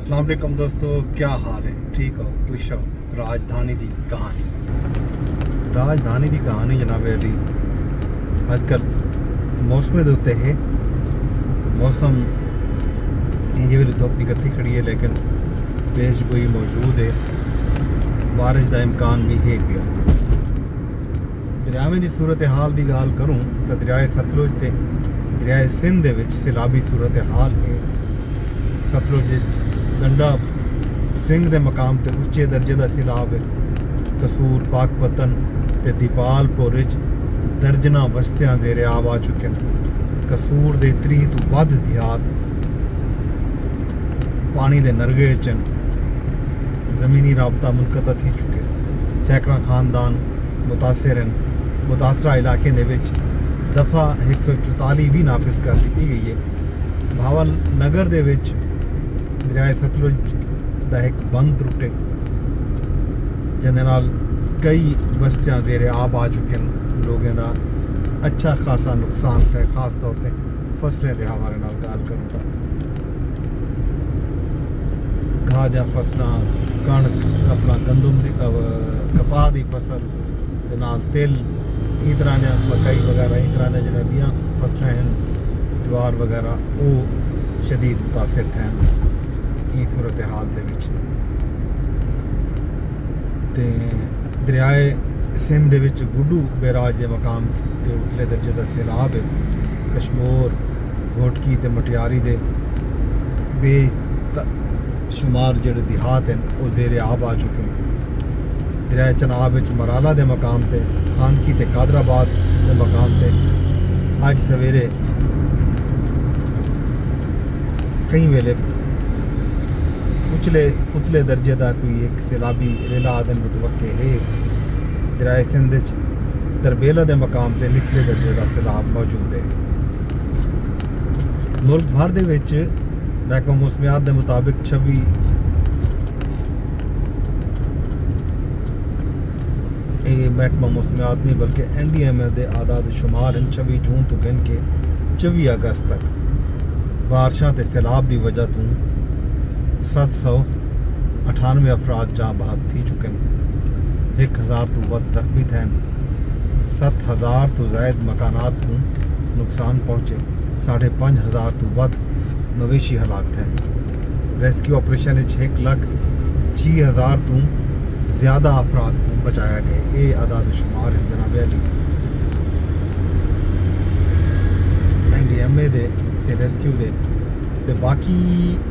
अस्सलाम वालेकुम दोस्तों, क्या हाल है? ठीक हो, खुश हो? राजधानी की कहानी जनाब अली अजकल मौसम के उत्ते है। मौसम इंजे वेले धुप निकलती खड़ी है, लेकिन पेश गोई मौजूद है। बारिश का इम्कान भी है पिया। दरियावें की सूरत हाल की गाल करूँ तो दरियाए सतलुज ते दरियाए सिंध दे विच सैलाबी सूरत हाल है। सतलुज गंडा सिंह के मकाम ते उच्चे दर्जे का सैलाब है। कसूर, पाकपतन ते दीपालपुर दर्जना बस्तियां जेरे आब आ चुके हैं। कसूर दे 30 तो वध देहात पानी दे नरगे च ज़मीनी राबता मुनक़ता थी चुके। सैकड़ा खानदान मुतासर हैं। मुतासरा इलाके दे विच दफ़ा 144 भी नाफिज कर दी गई है। भावल नगर दे विच दरियाए सतलुज का एक बंद टुटे, जिहदे नाल कई बस्तियां जेरे आब आ चुके हैं। लोगों का अच्छा खासा नुकसान है, खास तौर पर फसलें के हवाले नाल गाल करूँ तो घाह दियां फसलां, कणक, अपना गंदम दी कपाह की फसल के नाल तिल, इस तरह दियां मकई वगैरह, इस तरह दियां जड़ियां फसलें हैं, ज्वार वगैरह, वो शदीद मुतासर थे इस सूरत हाल दे विच। ते दरियाए सिंध दे विच गुड्डू बैराज के मकाम के उतले दर्जे का सैलाब है। कशमोर, घोटकी ते मटियारी दे बेशुमार जेडे देहात हैं वो जेरे आब आ चुके हैं। दरियाए चनाब विच मराला के मकाम पे, खानकी ते कादराबाद के मकाम पे अज सवेरे कई वेले उतले दर्जे का कोई एक सैलाबी रेला आदन मुतवक्के है। दरियाए सिंध तरबेला के मकाम पर निचले दर्जे का सैलाब मौजूद है। मुल्क भर दे विच महकमा मौसमियात के मुताबिक 26 महकमा मौसमियात नहीं बल्कि NDMA के आदाद शुमार हैं। 26 जून तो गिन के 24 अगस्त तक बारिशों ते सैलाब की वजह तो 798 अफराद जहाँ बहक थी चुके हैं। 1000 तो वध जख्मी थे। 7000 तो जायद मकानात को नुकसान पहुँचे। 5500 तो वध मवेशी हलाक थे। रेस्क्यू ऑपरेशन 1,06,000 तो ज़्यादा अफराद को बचाया गया। ये आदाद शुमार है जनाब अली NDMA दे ते रेस्क्यू दे। ते बाकी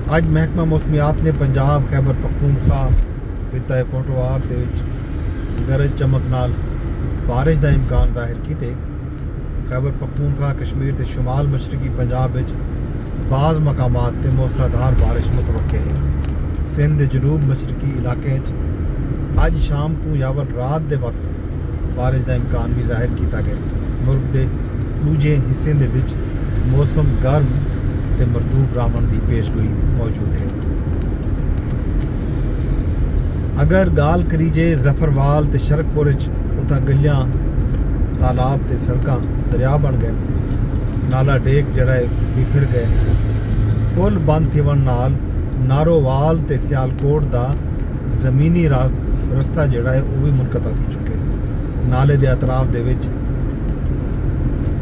अज महकमा मौसमियात ने पंजाब, खैबर पख्तूनख्वा, खिता पोटवार के गरज चमक नाल बारिश का इम्कान जाहिर किए। खैबर पख्तूनख्वा, कश्मीर के शुमाल मशरकी पंजाब बाज़ मकामात ते मूसलाधार बारिश मुतवक्के है। सिंध के जनूब मशरकी इलाके अज शाम को या रात के वक्त बारिश का इम्कान भी जाहिर किया गया। मुल्क के दूजे हिस्से के विच मौसम गर्म ते मरतूब रहन की पेशगोई मौजूद है। अगर गाल करी जे जफरवाल ते शरकपुर उतना गलियां, तालाब ते सड़कां दरिया बन गए। नाला डेक जड़ा बिखर गए। पुल बंद थिवन नाल नारोवाल ते सियालकोट का जमीनी रस्ता जड़ा है वो भी मुनक़ता थी चुके। नाले के अतराफ दे विच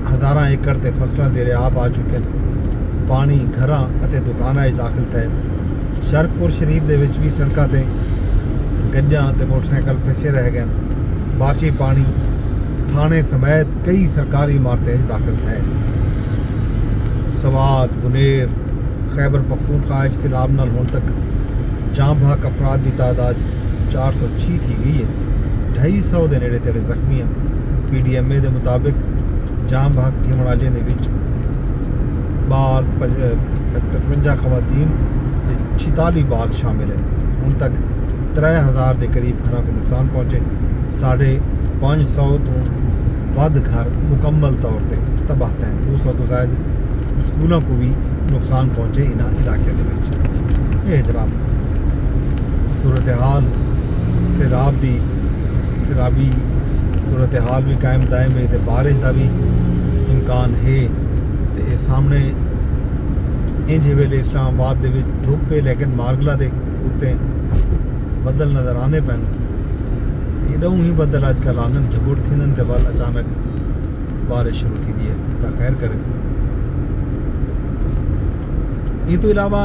हज़ारां एकड़ ते फसलां जेरे आब आ चुके हैं। पानी घरां अते दुकानां दाखिल थे। शरकपुर शरीफ दे विच भी सड़कों ते गड्डियां ते मोटरसाइकिल फसे रह गए। बारिशी पानी थाने समेत कई सरकारी इमारतें दाखिल थे। सवात, बुनेर, खैबर पख्तूनख्वा सैलाब नाल हुण तक जाम बहक अफराद की तादाद 406 थी गई है। 250 के नेड़े तेड़े जख्मी हैं। PDMA के मुताबिक जाम बहक थी वाले बाल 55 खवातीन 46 बाल शामिल हैं। हुण तक 3000 के करीब घर को नुकसान पहुँचे। 550 तो वध घर मुकम्मल तौर पर तबाह हैं। 200 तो शायद स्कूलों को भी नुकसान पहुँचे इन इलाके के विच। ये जनाब सूरत हाल सैलाबी सूरत हाल भी कायम दायम है। तो बारिश का भी इम्कान है। तो ये सामने इंज वेले इस्लामाबाद दे विच धुप्प है लेकिन मारगला दे उत्ते बदल नज़र आने पैन एडूं ही बदल अजकल आंदन झबुड़ थींदन ते वल अचानक बारिश शुरू थी है। खैर करे इन तो अलावा